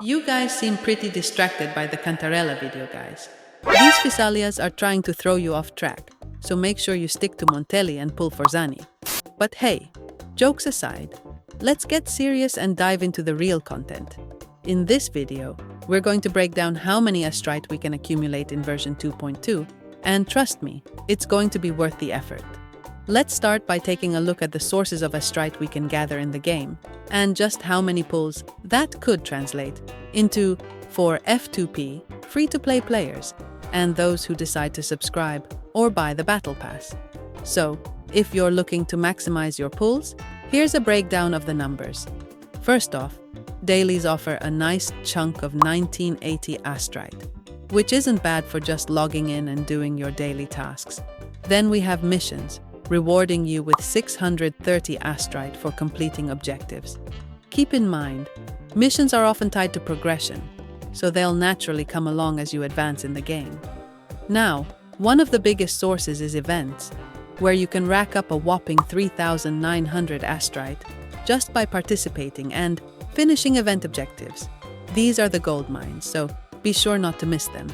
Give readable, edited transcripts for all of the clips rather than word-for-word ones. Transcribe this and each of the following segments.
You guys seem pretty distracted by the cantarella video, guys. These Fisalias are trying to throw you off track, so make sure you stick to Montelli and pull for Zani. But hey, jokes aside, let's get serious and dive into the real content. In this video, we're going to break down how many Astrite we can accumulate in version 2.2, and trust me, it's going to be worth the effort. Let's start by taking a look at the sources of Astrite we can gather in the game, and just how many pulls that could translate into for F2P, free-to-play players, and those who decide to subscribe or buy the Battle Pass. So, if you're looking to maximize your pulls, here's a breakdown of the numbers. First off, dailies offer a nice chunk of 1980 Astrite, which isn't bad for just logging in and doing your daily tasks. Then we have missions, rewarding you with 630 Astrite for completing objectives. Keep in mind, missions are often tied to progression, so they'll naturally come along as you advance in the game. Now, one of the biggest sources is events, where you can rack up a whopping 3,900 Astrite just by participating and finishing event objectives. These are the gold mines, so be sure not to miss them.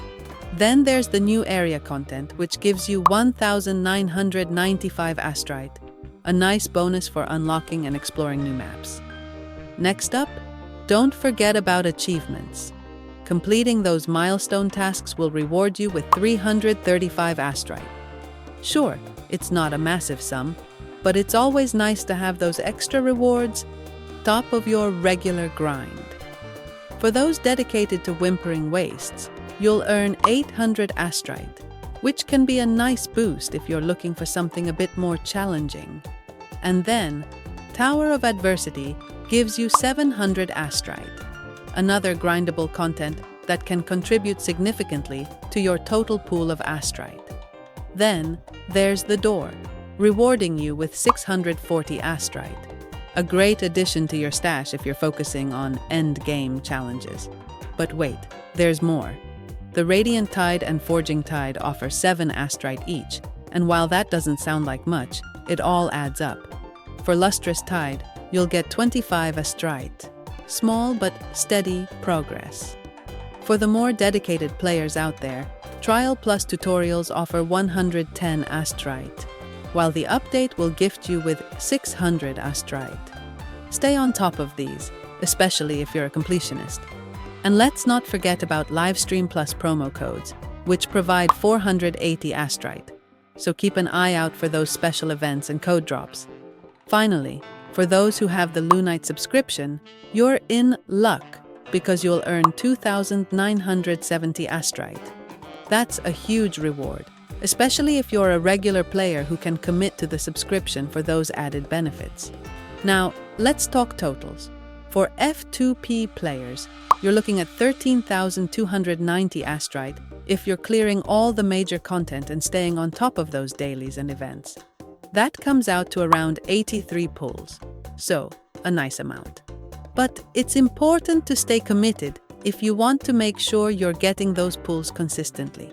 Then there's the new area content, which gives you 1,995 Astrite, a nice bonus for unlocking and exploring new maps. Next up, don't forget about achievements. Completing those milestone tasks will reward you with 335 Astrite. Sure, it's not a massive sum, but it's always nice to have those extra rewards top of your regular grind. For those dedicated to Whimpering Wastes, you'll earn 800 Astrite, which can be a nice boost if you're looking for something a bit more challenging. And then, Tower of Adversity gives you 700 Astrite, another grindable content that can contribute significantly to your total pool of Astrite. Then, there's the Door, rewarding you with 640 Astrite, a great addition to your stash if you're focusing on end-game challenges. But wait, there's more. The Radiant Tide and Forging Tide offer 7 Astrite each, and while that doesn't sound like much, it all adds up. For Lustrous Tide, you'll get 25 Astrite. Small but steady progress. For the more dedicated players out there, Trial Plus tutorials offer 110 Astrite, while the update will gift you with 600 Astrite. Stay on top of these, especially if you're a completionist. And let's not forget about Livestream Plus promo codes, which provide 480 Astrite, so keep an eye out for those special events and code drops. Finally, for those who have the Lunite Subscription, you're in luck because you'll earn 2,970 Astrite. That's a huge reward, especially if you're a regular player who can commit to the subscription for those added benefits. Now, let's talk totals. For F2P players, you're looking at 13,290 Astrite if you're clearing all the major content and staying on top of those dailies and events. That comes out to around 83 pulls, so a nice amount. But it's important to stay committed if you want to make sure you're getting those pulls consistently.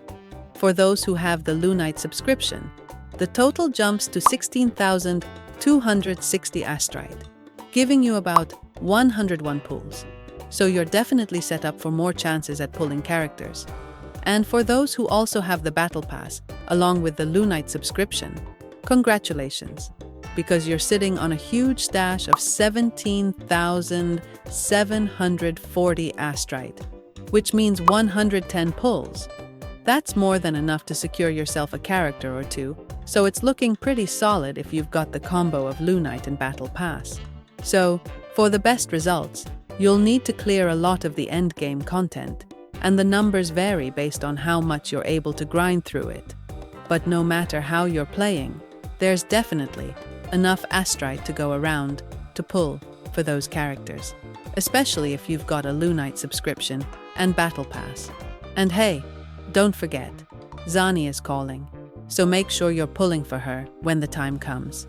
For those who have the Lunite Subscription, the total jumps to 16,260 Astrite, giving you about 101 pulls. So you're definitely set up for more chances at pulling characters. And for those who also have the Battle Pass, along with the Lunite Subscription, congratulations, because you're sitting on a huge stash of 17,740 Astrite, which means 110 pulls. That's more than enough to secure yourself a character or two, so it's looking pretty solid if you've got the combo of Lunite and Battle Pass. So, for the best results, you'll need to clear a lot of the endgame content, and the numbers vary based on how much you're able to grind through it. But no matter how you're playing, there's definitely enough Astrite to go around to pull for those characters, especially if you've got a Lunite Subscription and Battle Pass. And hey, don't forget, Zani is calling, so make sure you're pulling for her when the time comes.